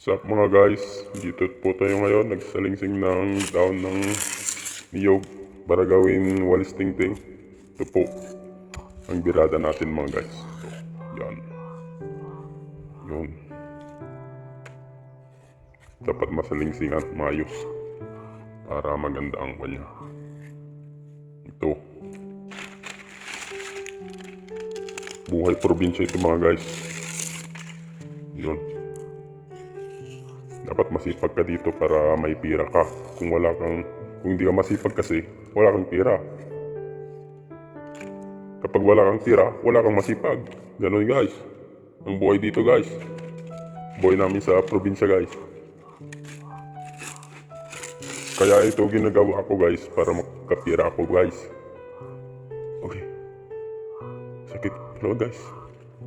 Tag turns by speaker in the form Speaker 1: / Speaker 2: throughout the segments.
Speaker 1: What's up mga guys? Dito po tayo ngayon, nagsalingsing ng daon ng niyog para gawin walis tingting. Ito po ang birada natin mga guys. So, yan. Yun. Dapat masalingsingan, maayos. Para maganda ang kanya. Ito. Buhay probinsya ito mga guys. Yun. Dapat masipag ka dito para may pira ka. Kung hindi ka masipag kasi, wala kang pira. Kapag wala kang pira, wala kang masipag. Ganon guys. Ang buhay dito guys. Buhay namin sa probinsya guys. Kaya ito ginagawa ko guys para makapira ako guys. Okay. Sakit. Hello guys.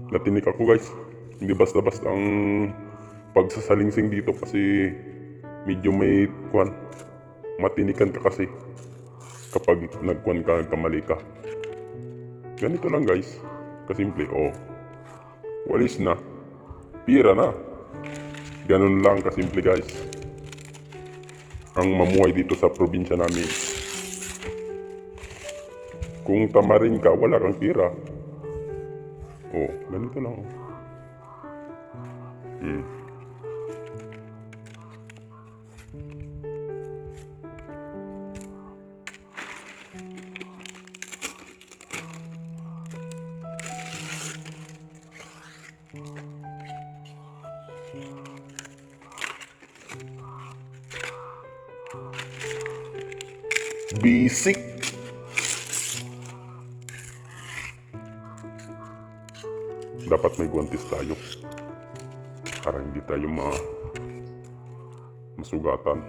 Speaker 1: Natinik ako guys. Hindi basta-basta ang pagsasalingsing dito kasi medyo may matinikan ka kasi kapag nagkamali ka. Ganito lang guys, kasimple. Walis na, pira na. Ganun lang kasimple guys ang mamuhay dito sa probinsya namin. Kung tamarin ka, wala kang pira. Ganito lang. Basic. Dapat may guwantes tayo para hindi tayo masugatan.